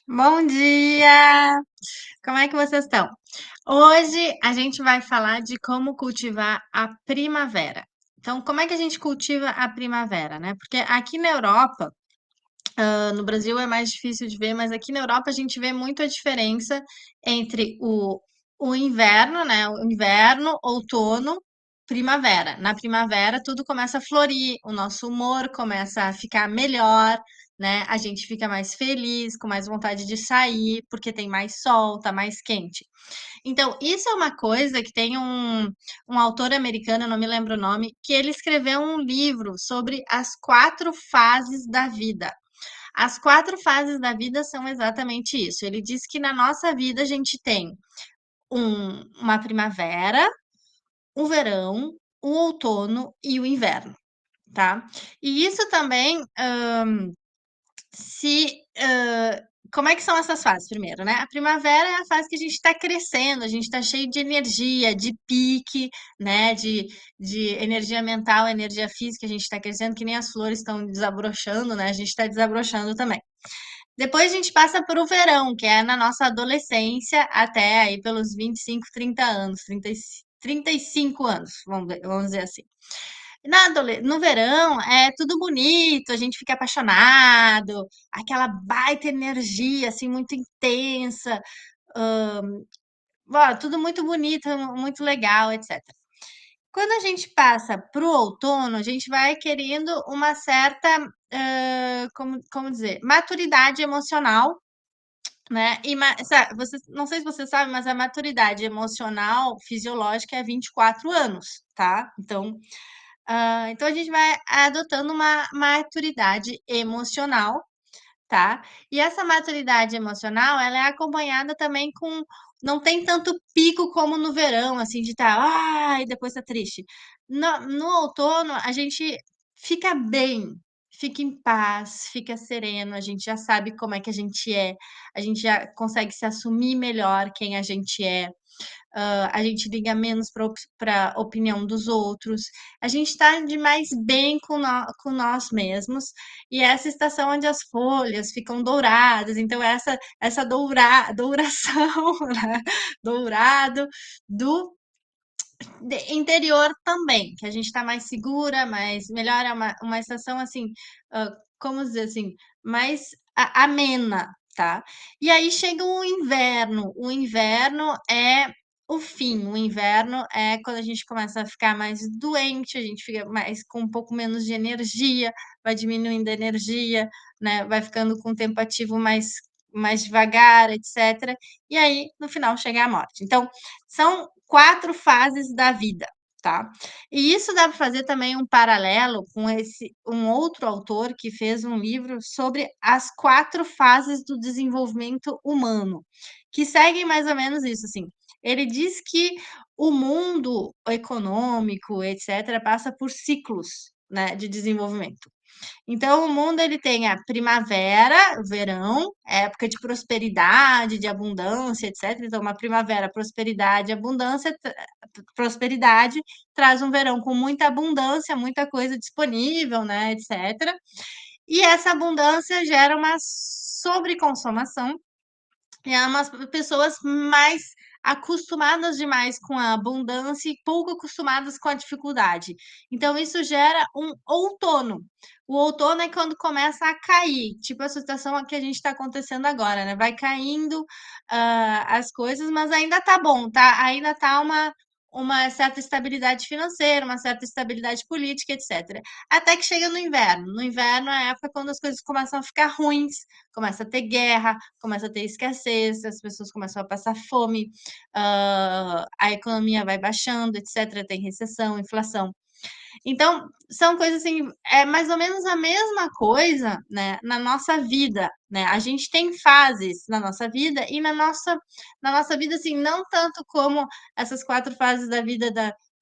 Bom dia! Como é que vocês estão? Hoje a gente vai falar de como cultivar a primavera. Então, como é que a gente cultiva a primavera, né? Porque aqui na Europa, no Brasil é mais difícil de ver, mas aqui na Europa a gente vê muito a diferença entre o inverno, né? O inverno, outono, primavera. Na primavera tudo começa a florir, o nosso humor começa a ficar melhor, né? A gente fica mais feliz, com mais vontade de sair, porque tem mais sol, tá mais quente. Então, isso é uma coisa que tem um autor americano, eu não me lembro o nome, que ele escreveu um livro sobre as 4 fases da vida. As 4 fases da vida são exatamente isso. Ele diz que na nossa vida a gente tem uma primavera, um verão, um outono e o inverno, tá? E isso também se. Como é que são essas fases, primeiro, né? A primavera é a fase que a gente está crescendo, a gente está cheio de energia, de pique, né? De energia mental, energia física, a gente está crescendo, que nem as flores estão desabrochando, né? A gente está desabrochando também. Depois a gente passa para o verão, que é na nossa adolescência, até aí pelos 25, 30 anos, 35 anos, vamos dizer assim. No verão é tudo bonito, a gente fica apaixonado, aquela baita energia, assim, muito intensa, tudo muito bonito, muito legal, etc. Quando a gente passa para o outono, a gente vai querendo uma certa, como dizer, maturidade emocional, né? Não sei se você sabe, mas a maturidade emocional fisiológica é 24 anos, tá? Então a gente vai adotando uma maturidade emocional, tá? E essa maturidade emocional, ela é acompanhada também com não tem tanto pico como no verão, assim, de estar, e depois tá triste. No outono, a gente fica bem, fica em paz, fica sereno, a gente já sabe como é que a gente já consegue se assumir melhor quem a gente é. A gente liga menos para a opinião dos outros, a gente está de mais bem com nós mesmos, e essa estação onde as folhas ficam douradas, então essa douração, né? Dourado do interior também, que a gente está mais segura, mais melhor, é uma estação assim, como dizer assim, mais amena, tá? E aí chega o inverno é o fim, o inverno é quando a gente começa a ficar mais doente, a gente fica mais com um pouco menos de energia, vai diminuindo a energia, né? Vai ficando com o tempo ativo mais devagar, etc. E aí, no final, chega a morte. Então, são 4 fases da vida, tá? E isso dá para fazer também um paralelo com um outro autor que fez um livro sobre as 4 fases do desenvolvimento humano, que seguem mais ou menos isso, assim. Ele diz que o mundo econômico, etc., passa por ciclos, né, de desenvolvimento. Então, o mundo ele tem a primavera, o verão, época de prosperidade, de abundância, etc. Então, uma primavera, prosperidade, abundância, prosperidade traz um verão com muita abundância, muita coisa disponível, né, etc. E essa abundância gera uma sobreconsumação e é umas pessoas mais acostumadas demais com a abundância e pouco acostumadas com a dificuldade. Então, isso gera um outono. O outono é quando começa a cair, tipo a situação que a gente está acontecendo agora, né? Vai caindo as coisas, mas ainda tá bom, tá? Ainda tá uma certa estabilidade financeira, uma certa estabilidade política, etc. Até que chega no inverno. No inverno é a época quando as coisas começam a ficar ruins, começa a ter guerra, começa a ter escassez, as pessoas começam a passar fome, a economia vai baixando, etc. Tem recessão, inflação. Então, são coisas assim, é mais ou menos a mesma coisa, né, na nossa vida, né? A gente tem fases na nossa vida e na nossa vida, assim, não tanto como essas 4 fases da vida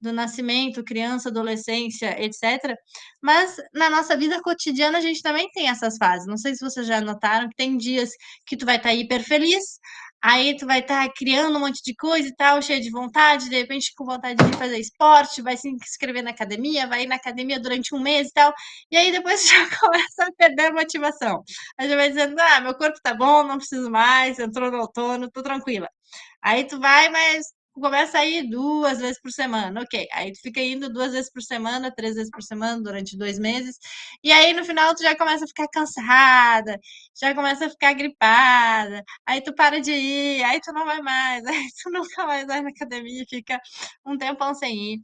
do nascimento, criança, adolescência, etc. Mas na nossa vida cotidiana a gente também tem essas fases. Não sei se vocês já notaram que tem dias que tu vai estar hiper feliz, Aí tu vai estar criando um monte de coisa e tal, cheio de vontade, de repente com vontade de fazer esporte, vai se inscrever na academia, vai ir na academia durante um mês e tal, e aí depois já começa a perder a motivação. Aí já vai dizendo, ah, meu corpo tá bom, não preciso mais, entrou no outono, tô tranquila. Aí tu vai, mas começa a ir 2 vezes por semana, ok. Aí tu fica indo 2 vezes por semana, 3 vezes por semana durante 2 meses. E aí no final tu já começa a ficar cansada, já começa a ficar gripada. Aí tu para de ir, aí tu não vai mais, aí tu nunca mais vai na academia, fica um tempão sem ir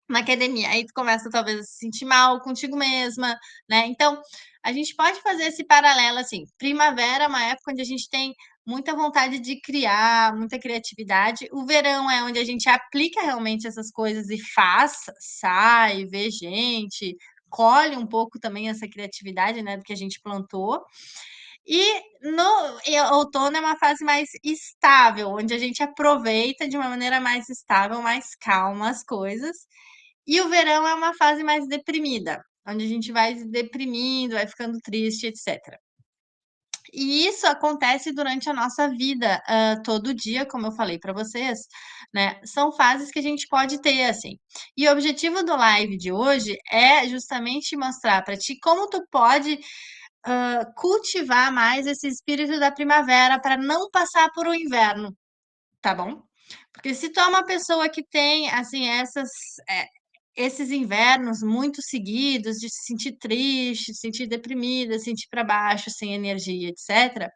na academia. Aí tu começa talvez a se sentir mal contigo mesma, né? Então, a gente pode fazer esse paralelo assim. Primavera é uma época onde a gente tem muita vontade de criar, muita criatividade. O verão é onde a gente aplica realmente essas coisas e faz, sai, vê gente, colhe um pouco também essa criatividade, né, do que a gente plantou. E outono é uma fase mais estável, onde a gente aproveita de uma maneira mais estável, mais calma as coisas. E o verão é uma fase mais deprimida, onde a gente vai se deprimindo, vai ficando triste, etc. E isso acontece durante a nossa vida, todo dia, como eu falei para vocês, né? São fases que a gente pode ter, assim. E o objetivo do live de hoje é justamente mostrar para ti como tu pode cultivar mais esse espírito da primavera para não passar por o inverno, tá bom? Porque se tu é uma pessoa que tem, assim, esses invernos muito seguidos, de se sentir triste, se sentir deprimida, se sentir para baixo, sem energia, etc.,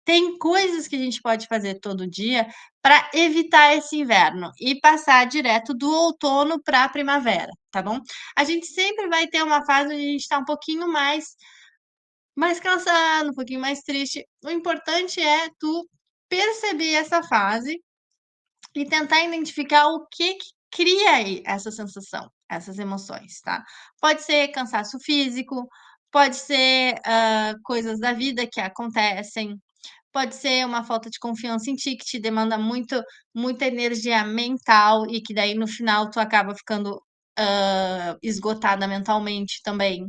tem coisas que a gente pode fazer todo dia para evitar esse inverno e passar direto do outono para a primavera, tá bom? A gente sempre vai ter uma fase onde a gente está um pouquinho mais cansado, um pouquinho mais triste. O importante é tu perceber essa fase e tentar identificar o que cria aí essa sensação, essas emoções, tá? Pode ser cansaço físico, pode ser coisas da vida que acontecem, pode ser uma falta de confiança em ti, que te demanda muita energia mental e que daí no final tu acaba ficando esgotada mentalmente também,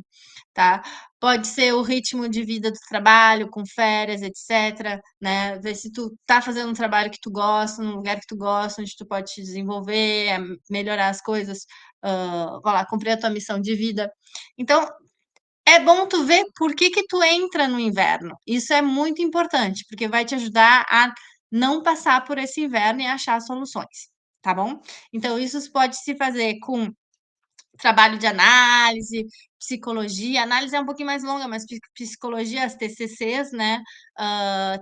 tá? Pode ser o ritmo de vida do trabalho, com férias, etc, né? Ver se tu tá fazendo um trabalho que tu gosta, num lugar que tu gosta, onde tu pode te desenvolver, melhorar as coisas, vai lá, cumprir a tua missão de vida. Então, é bom tu ver por que tu entra no inverno. Isso é muito importante, porque vai te ajudar a não passar por esse inverno e achar soluções, tá bom? Então, isso pode se fazer com trabalho de análise, psicologia. Análise é um pouquinho mais longa, mas psicologia, as TCCs, né?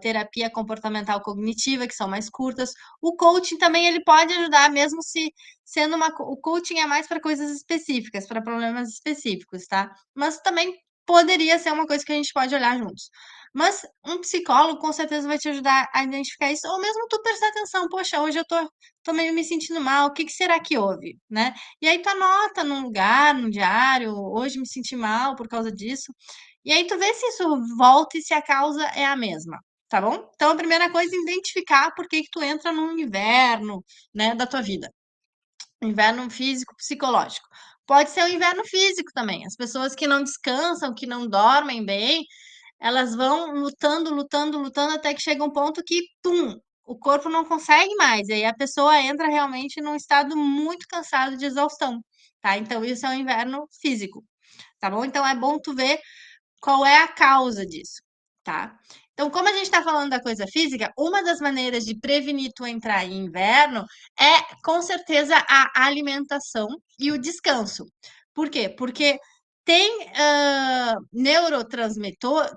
Terapia comportamental cognitiva, que são mais curtas. O coaching também ele pode ajudar, mesmo se sendo o coaching é mais para coisas específicas, para problemas específicos, tá? Mas também poderia ser uma coisa que a gente pode olhar juntos. Mas um psicólogo com certeza vai te ajudar a identificar isso, ou mesmo tu prestar atenção, poxa, hoje eu tô meio me sentindo mal, o que será que houve, né? E aí tu anota num lugar, num diário, hoje me senti mal por causa disso. E aí tu vê se isso volta e se a causa é a mesma, tá bom? Então a primeira coisa é identificar por que tu entra num inverno, né, da tua vida. Inverno físico, psicológico. Pode ser o inverno físico também. As pessoas que não descansam, que não dormem bem, elas vão lutando, lutando, lutando até que chega um ponto que, pum, o corpo não consegue mais. E aí a pessoa entra realmente num estado muito cansado de exaustão, tá? Então isso é o inverno físico, tá bom? Então é bom tu ver qual é a causa disso, tá? Então, como a gente está falando da coisa física, uma das maneiras de prevenir tu entrar em inverno é, com certeza, a alimentação e o descanso. Por quê? Porque tem neurotransmissor,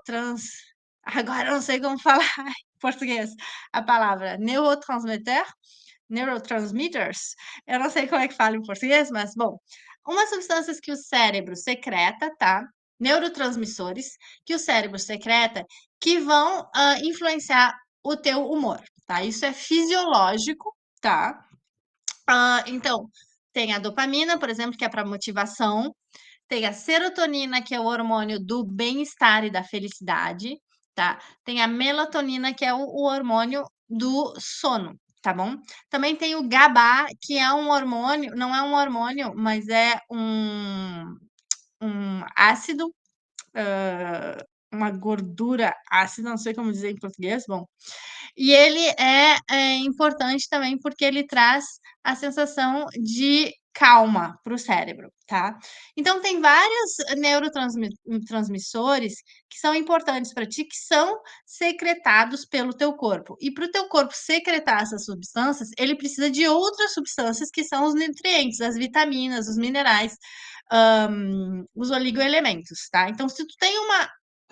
agora eu não sei como falar em português a palavra neurotransmitters, eu não sei como é que fala em português, mas bom, umas substâncias que o cérebro secreta, tá? Neurotransmissores que o cérebro secreta que vão influenciar o teu humor, tá? Isso é fisiológico, tá? Então, tem a dopamina, por exemplo, que é para motivação, tem a serotonina, que é o hormônio do bem-estar e da felicidade, tá? Tem a melatonina, que é o hormônio do sono, tá bom? Também tem o GABA, que é um hormônio, não é um hormônio, mas é um ácido uma gordura ácida, não sei como dizer em português, bom. E ele é importante também, porque ele traz a sensação de calma para o cérebro, tá. Então tem vários transmissores que são importantes para ti, que são secretados pelo teu corpo. E para o teu corpo secretar essas substâncias, ele precisa de outras substâncias que são os nutrientes, as vitaminas, os minerais, os oligoelementos, tá. Então se tu tem uma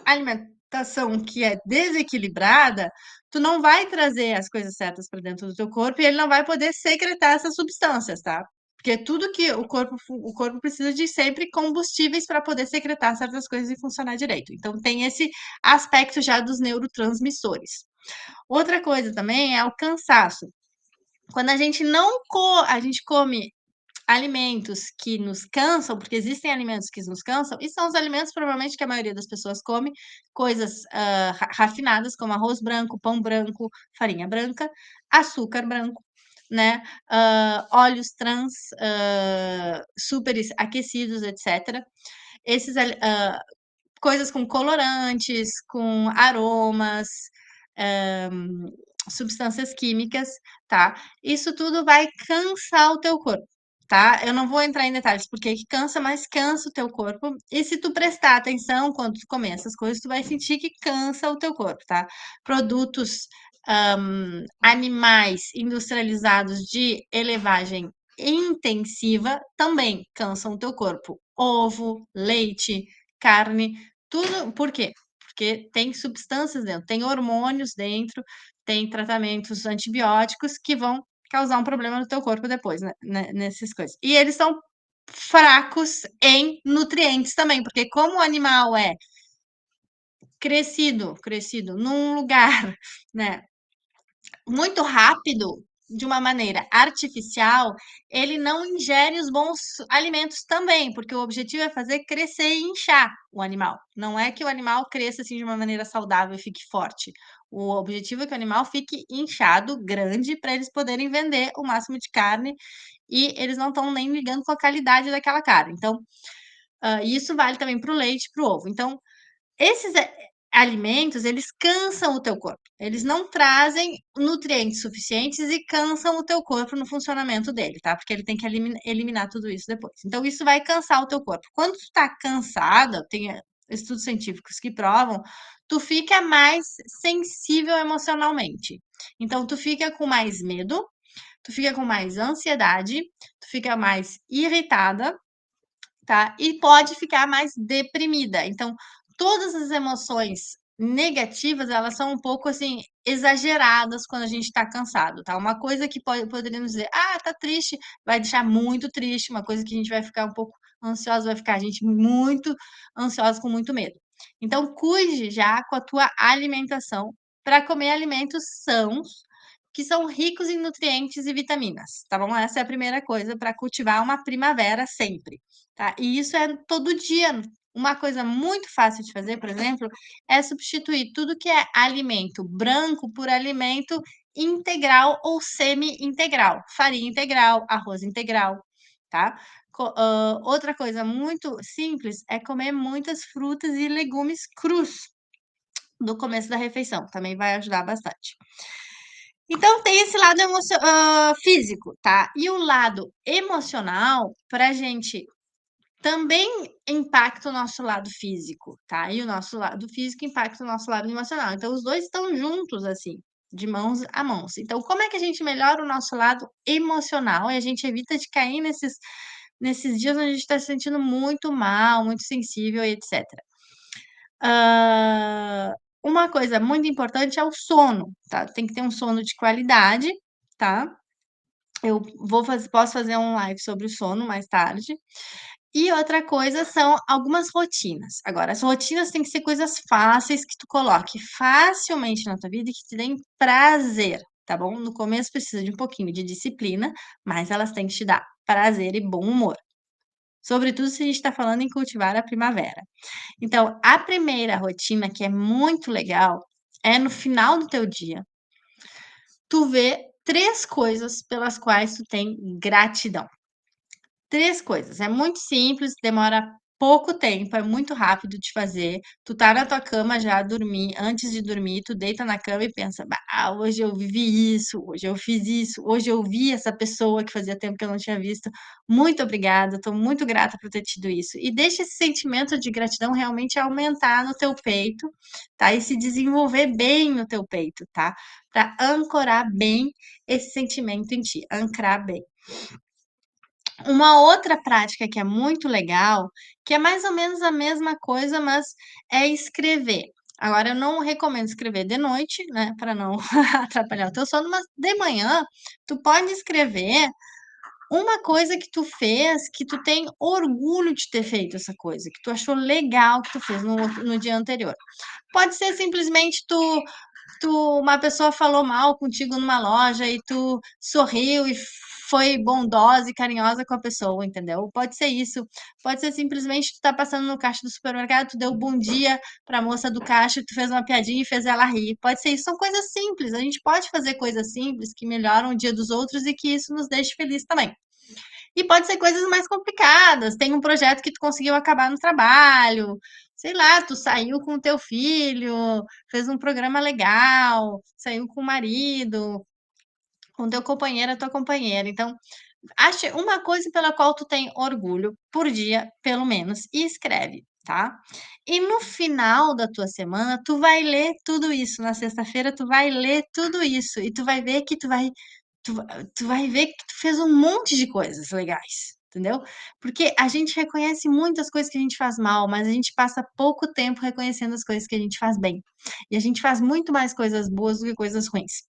alimentação que é desequilibrada, tu não vai trazer as coisas certas para dentro do teu corpo e ele não vai poder secretar essas substâncias, tá? Porque tudo que o corpo precisa de sempre combustíveis para poder secretar certas coisas e funcionar direito. Então tem esse aspecto já dos neurotransmissores. Outra coisa também é o cansaço. Quando a gente não a gente come alimentos que nos cansam, porque existem alimentos que nos cansam, e são os alimentos provavelmente que a maioria das pessoas come, coisas rafinadas, como arroz branco, pão branco, farinha branca, açúcar branco, né? Óleos trans, super aquecidos, etc. Esses coisas com colorantes, com aromas, substâncias químicas, tá? Isso tudo vai cansar o teu corpo, tá? Eu não vou entrar em detalhes porque que cansa, mas cansa o teu corpo. E se tu prestar atenção quando tu comer essas coisas, tu vai sentir que cansa o teu corpo, tá? Produtos animais industrializados de elevagem intensiva também cansam o teu corpo. Ovo, leite, carne, tudo. Por quê? Porque tem substâncias dentro, tem hormônios dentro, tem tratamentos antibióticos que vão causar um problema no teu corpo depois, né, nessas coisas. E eles são fracos em nutrientes também, porque como o animal é crescido num lugar, né, muito rápido, de uma maneira artificial, ele não ingere os bons alimentos também, porque o objetivo é fazer crescer e inchar o animal. Não é que o animal cresça assim de uma maneira saudável e fique forte. O objetivo é que o animal fique inchado, grande, para eles poderem vender o máximo de carne e eles não estão nem ligando com a qualidade daquela carne. Então, isso vale também para o leite e para o ovo. Então, esses alimentos, eles cansam o teu corpo. Eles não trazem nutrientes suficientes e cansam o teu corpo no funcionamento dele, tá? Porque ele tem que eliminar tudo isso depois. Então, isso vai cansar o teu corpo. Quando tu tá cansada, tem estudos científicos que provam, tu fica mais sensível emocionalmente. Então, tu fica com mais medo, tu fica com mais ansiedade, tu fica mais irritada, tá? E pode ficar mais deprimida. Então, todas as emoções negativas, elas são um pouco assim exageradas quando a gente está cansado, tá? Uma coisa que poderíamos dizer, ah, tá triste, vai deixar muito triste, uma coisa que a gente vai ficar um pouco ansiosa, vai ficar a gente muito ansiosa com muito medo. Então, cuide já com a tua alimentação para comer alimentos sãos, que são ricos em nutrientes e vitaminas, tá bom? Essa é a primeira coisa para cultivar uma primavera sempre. Tá? E isso é todo dia. Uma coisa muito fácil de fazer, por exemplo, é substituir tudo que é alimento branco por alimento integral ou semi-integral. Farinha integral, arroz integral, tá? Outra coisa muito simples é comer muitas frutas e legumes crus no começo da refeição. Também vai ajudar bastante. Então tem esse lado físico, tá? E o lado emocional, pra gente também impacta o nosso lado físico, tá? E o nosso lado físico impacta o nosso lado emocional. Então, os dois estão juntos, assim, de mãos a mãos. Então, como é que a gente melhora o nosso lado emocional e a gente evita de cair nesses dias onde a gente está se sentindo muito mal, muito sensível e etc. Uma coisa muito importante é o sono, tá? Tem que ter um sono de qualidade, tá? Eu posso fazer um live sobre o sono mais tarde. E outra coisa são algumas rotinas. Agora, as rotinas têm que ser coisas fáceis que tu coloque facilmente na tua vida e que te deem prazer, tá bom? No começo precisa de um pouquinho de disciplina, mas elas têm que te dar prazer e bom humor. Sobretudo se a gente está falando em cultivar a primavera. Então, a primeira rotina, que é muito legal, é no final do teu dia, tu vê 3 coisas pelas quais tu tem gratidão. 3 coisas. É muito simples, demora pouco tempo, é muito rápido de fazer. Tu tá na tua cama já a dormir, antes de dormir, tu deita na cama e pensa: "Bah, hoje eu vivi isso, hoje eu fiz isso, hoje eu vi essa pessoa que fazia tempo que eu não tinha visto. Muito obrigada, estou muito grata por ter tido isso". E deixa esse sentimento de gratidão realmente aumentar no teu peito, tá? E se desenvolver bem no teu peito, tá? Para ancorar bem esse sentimento em ti, ancrar bem. Uma outra prática que é muito legal, que é mais ou menos a mesma coisa, mas é escrever. Agora eu não recomendo escrever de noite, né, para não atrapalhar o teu sono, mas de manhã tu pode escrever uma coisa que tu fez, que tu tem orgulho de ter feito essa coisa, que tu achou legal que tu fez no dia anterior. Pode ser simplesmente uma pessoa falou mal contigo numa loja e tu sorriu e foi bondosa e carinhosa com a pessoa, entendeu? Pode ser isso. Pode ser simplesmente tu tá passando no caixa do supermercado, tu deu bom dia pra moça do caixa, tu fez uma piadinha e fez ela rir. Pode ser isso. São coisas simples. A gente pode fazer coisas simples que melhoram o dia dos outros e que isso nos deixe feliz também. E pode ser coisas mais complicadas. Tem um projeto que tu conseguiu acabar no trabalho, sei lá, tu saiu com o teu filho, fez um programa legal, saiu com o marido, com o teu companheiro, a tua companheira. Então, ache uma coisa pela qual tu tem orgulho por dia, pelo menos, e escreve, tá? E no final da tua semana, tu vai ler tudo isso. Na sexta-feira, tu vai ler tudo isso e tu vai ver que Tu va tu vai ver que tu fez um monte de coisas legais, entendeu? Porque a gente reconhece muitas coisas que a gente faz mal, mas a gente passa pouco tempo reconhecendo as coisas que a gente faz bem. E a gente faz muito mais coisas boas do que coisas ruins.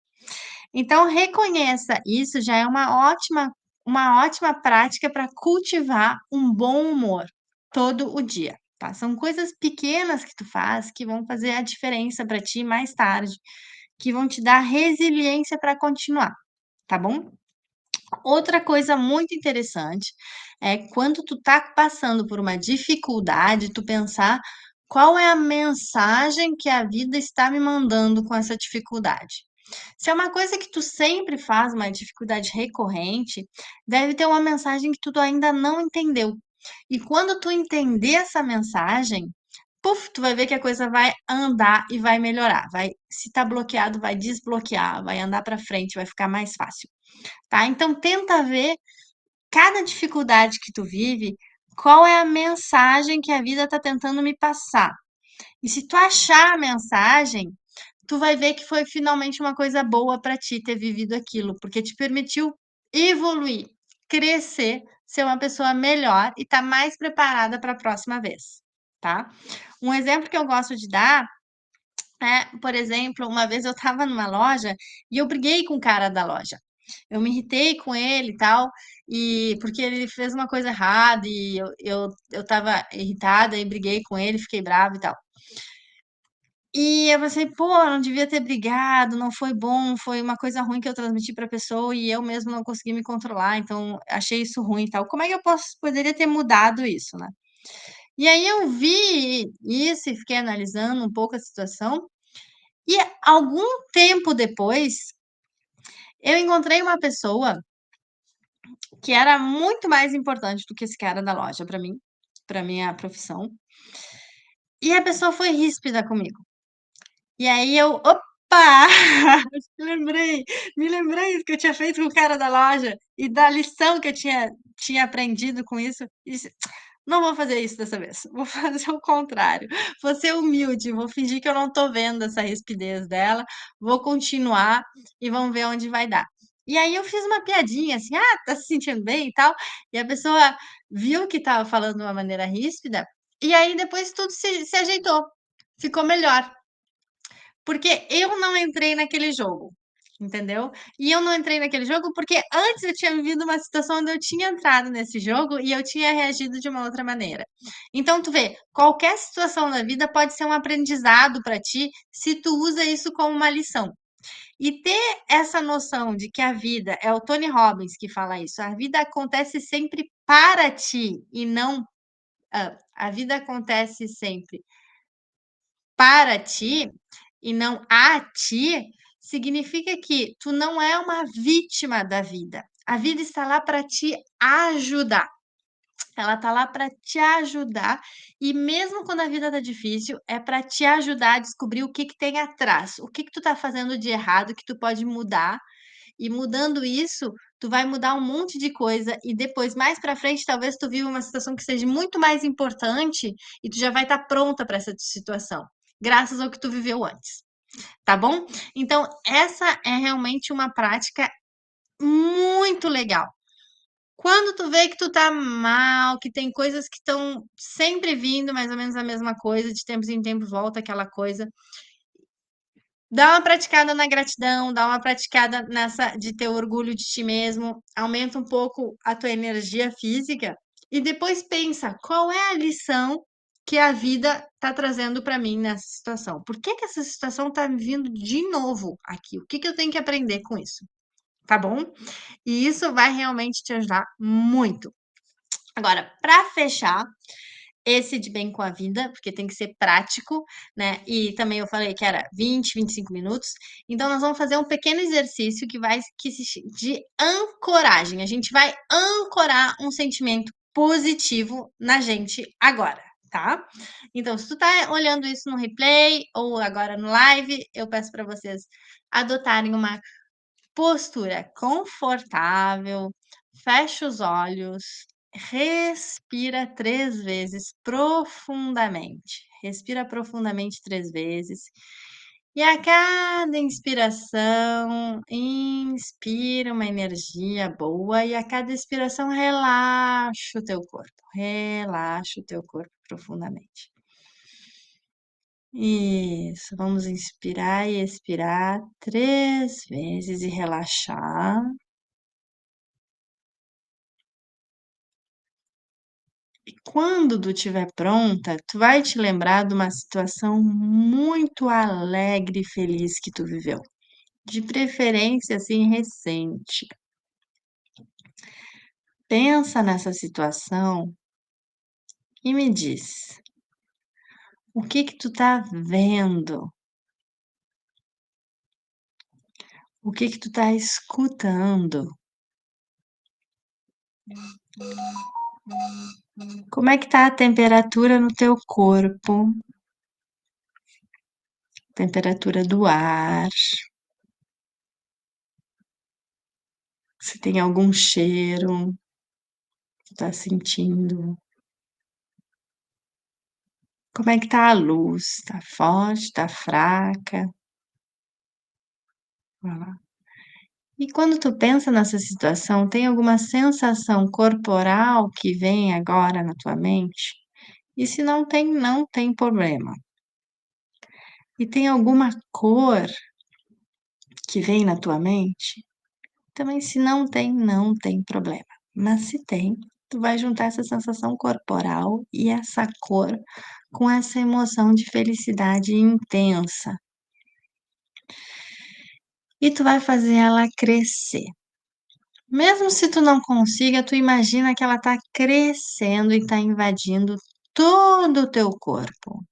Então reconheça isso, já é uma ótima prática para cultivar um bom humor todo o dia, tá? São coisas pequenas que tu faz que vão fazer a diferença para ti mais tarde, que vão te dar resiliência para continuar, tá bom? Outra coisa muito interessante é quando tu tá passando por uma dificuldade, tu pensar qual é a mensagem que a vida está me mandando com essa dificuldade. Se é uma coisa que tu sempre faz, uma dificuldade recorrente, deve ter uma mensagem que tu ainda não entendeu. E quando tu entender essa mensagem, puf, tu vai ver que a coisa vai andar e vai melhorar. Vai, se tá bloqueado, vai desbloquear, vai andar para frente, vai ficar mais fácil, tá? Então tenta ver cada dificuldade que tu vive, qual é a mensagem que a vida está tentando me passar. E se tu achar a mensagem, tu vai ver que foi finalmente uma coisa boa para ti ter vivido aquilo, porque te permitiu evoluir, crescer, ser uma pessoa melhor e estar mais preparada para a próxima vez, tá? Um exemplo que eu gosto de dar é, por exemplo, uma vez eu estava numa loja e eu briguei com o cara da loja. Eu me irritei com ele e tal, e porque ele fez uma coisa errada e eu estava irritada e briguei com ele, fiquei brava e tal. E eu pensei: "Pô, não devia ter brigado, não foi bom, foi uma coisa ruim que eu transmiti pra pessoa e eu mesmo não consegui me controlar, então achei isso ruim e tal. Como é que eu poderia ter mudado isso, né?". E aí eu vi isso e fiquei analisando um pouco a situação, e algum tempo depois, eu encontrei uma pessoa que era muito mais importante do que esse cara da loja pra mim, pra minha profissão, e a pessoa foi ríspida comigo. E aí eu: "Opa! lembrei, me lembrei do que eu tinha feito com o cara da loja e da lição que eu tinha aprendido com isso, e disse: 'Não vou fazer isso dessa vez, vou fazer o contrário, vou ser humilde, vou fingir que eu não tô vendo essa rispidez dela, vou continuar e vamos ver onde vai dar'". E aí eu fiz uma piadinha assim: "Ah, tá se sentindo bem e tal?". E a pessoa viu que estava falando de uma maneira ríspida, e aí depois tudo se ajeitou, ficou melhor. Porque eu não entrei naquele jogo, entendeu? E eu não entrei naquele jogo porque antes eu tinha vivido uma situação onde eu tinha entrado nesse jogo e eu tinha reagido de uma outra maneira. Então tu vê, qualquer situação na vida pode ser um aprendizado para ti se tu usa isso como uma lição. E ter essa noção de que a vida, é o Tony Robbins que fala isso, a vida acontece sempre para ti e não, a vida acontece sempre para ti e não a ti, significa que tu não é uma vítima da vida. A vida está lá para te ajudar. Ela tá lá para te ajudar e mesmo quando a vida tá difícil, é para te ajudar a descobrir o que que tem atrás, o que que tu tá fazendo de errado que tu pode mudar, e mudando isso, tu vai mudar um monte de coisa e depois, mais para frente, talvez tu viva uma situação que seja muito mais importante e tu já vai estar pronta para essa situação, graças ao que tu viveu antes, tá bom? Então essa é realmente uma prática muito legal. Quando tu vê que tu tá mal, que tem coisas que estão sempre vindo mais ou menos a mesma coisa, de tempos em tempos volta aquela coisa, dá uma praticada na gratidão, dá uma praticada nessa de ter orgulho de ti mesmo, aumenta um pouco a tua energia física e depois pensa qual é a lição que a vida tá trazendo para mim nessa situação. Por que que essa situação tá me vindo de novo aqui? O que que eu tenho que aprender com isso? Tá bom? E isso vai realmente te ajudar muito. Agora, para fechar esse de bem com a vida, porque tem que ser prático, né? E também eu falei que era 20, 25 minutos. Então, nós vamos fazer um pequeno exercício de ancoragem. A gente vai ancorar um sentimento positivo na gente agora, tá? Então, se tu tá olhando isso no replay ou agora no live, eu peço para vocês adotarem uma postura confortável, fecha os olhos, respira 3 vezes profundamente. Respira profundamente 3 vezes. E a cada inspiração, inspira uma energia boa e a cada expiração relaxa o teu corpo. Relaxa o teu corpo profundamente. Isso, vamos inspirar e expirar 3 vezes e relaxar. E quando tu estiver pronta, tu vai te lembrar de uma situação muito alegre e feliz que tu viveu, de preferência assim recente. Pensa nessa situação e me diz, o que que tu tá vendo? O que que tu tá escutando? Como é que tá a temperatura no teu corpo? Temperatura do ar? Se tem algum cheiro que tá sentindo? Como é que tá a luz? Tá forte, tá fraca? Ah. E quando tu pensa nessa situação, tem alguma sensação corporal que vem agora na tua mente? E se não tem, não tem problema. E tem alguma cor que vem na tua mente? Também se não tem, não tem problema. Mas se tem, tu vai juntar essa sensação corporal e essa cor com essa emoção de felicidade intensa. E tu vai fazer ela crescer. Mesmo se tu não consiga, tu imagina que ela está crescendo e está invadindo todo o teu corpo.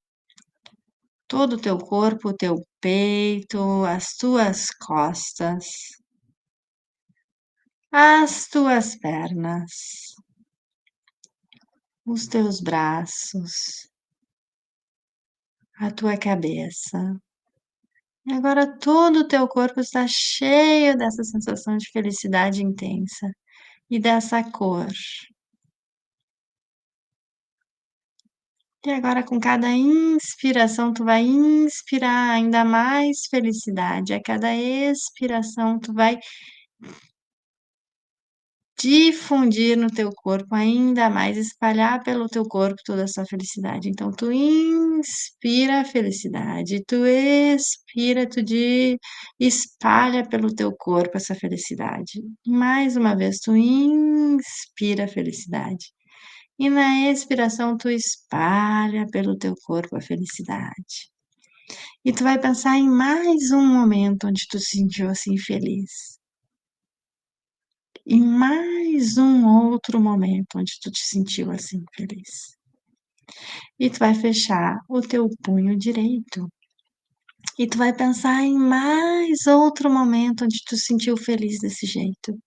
Todo o teu corpo, o teu peito, as tuas costas, as tuas pernas, os teus braços, a tua cabeça. E agora todo o teu corpo está cheio dessa sensação de felicidade intensa e dessa cor. E agora, com cada inspiração, tu vai inspirar ainda mais felicidade. A cada expiração, tu vai difundir no teu corpo ainda mais, espalhar pelo teu corpo toda essa felicidade. Então, tu inspira a felicidade, tu expira, espalha pelo teu corpo essa felicidade. Mais uma vez, tu inspira a felicidade. E na expiração, tu espalha pelo teu corpo a felicidade. E tu vai pensar em mais um momento onde tu se sentiu assim feliz. E mais um outro momento onde tu te sentiu assim feliz. E tu vai fechar o teu punho direito. E tu vai pensar em mais outro momento onde tu se sentiu feliz desse jeito.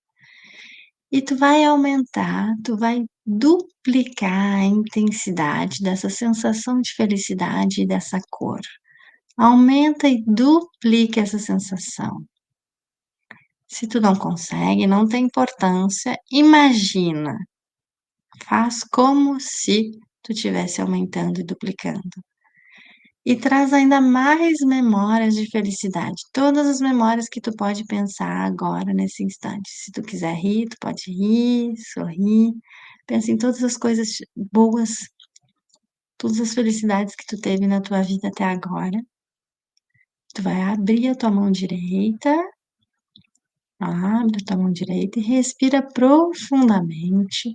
e tu vai aumentar, tu vai duplicar a intensidade dessa sensação de felicidade e dessa cor. Aumenta e duplica essa sensação. Se tu não consegue, não tem importância, imagina, faz como se tu estivesse aumentando e duplicando. E traz ainda mais memórias de felicidade, todas as memórias que tu pode pensar agora nesse instante. Se tu quiser rir, tu pode rir, sorrir, pensa em todas as coisas boas, todas as felicidades que tu teve na tua vida até agora. Tu vai abrir a tua mão direita, abre a tua mão direita e respira profundamente.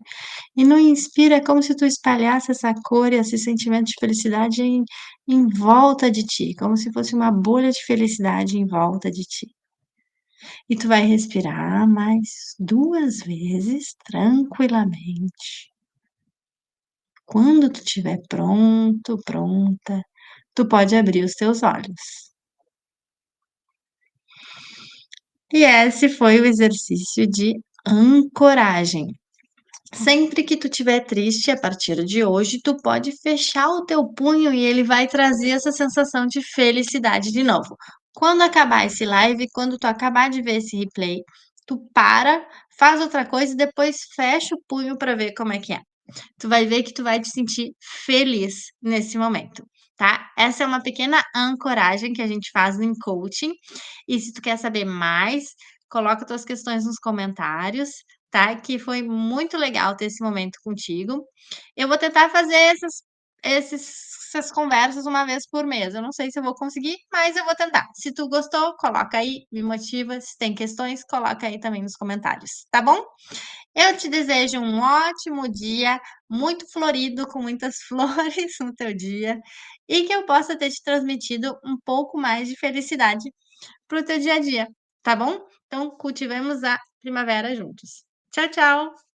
E no inspira é como se tu espalhasse essa cor e esse sentimento de felicidade em volta de ti, como se fosse uma bolha de felicidade em volta de ti. E tu vai respirar mais 2 vezes tranquilamente. Quando tu estiver pronto, pronta, tu pode abrir os teus olhos. E esse foi o exercício de ancoragem. Sempre que tu estiver triste, a partir de hoje, tu pode fechar o teu punho e ele vai trazer essa sensação de felicidade de novo. Quando acabar esse live, quando tu acabar de ver esse replay, tu para, faz outra coisa e depois fecha o punho para ver como é que é. Tu vai ver que tu vai te sentir feliz nesse momento, tá? Essa é uma pequena ancoragem que a gente faz em coaching. E se tu quer saber mais, coloca tuas questões nos comentários, tá? Que foi muito legal ter esse momento contigo. Eu vou tentar fazer essas conversas uma vez por mês. Eu não sei se eu vou conseguir, mas eu vou tentar. Se tu gostou, coloca aí, me motiva. Se tem questões, coloca aí também nos comentários, tá bom? Eu te desejo um ótimo dia, muito florido, com muitas flores no teu dia, e que eu possa ter te transmitido um pouco mais de felicidade para o teu dia a dia, tá bom? Então, cultivemos a primavera juntos. Tchau, tchau!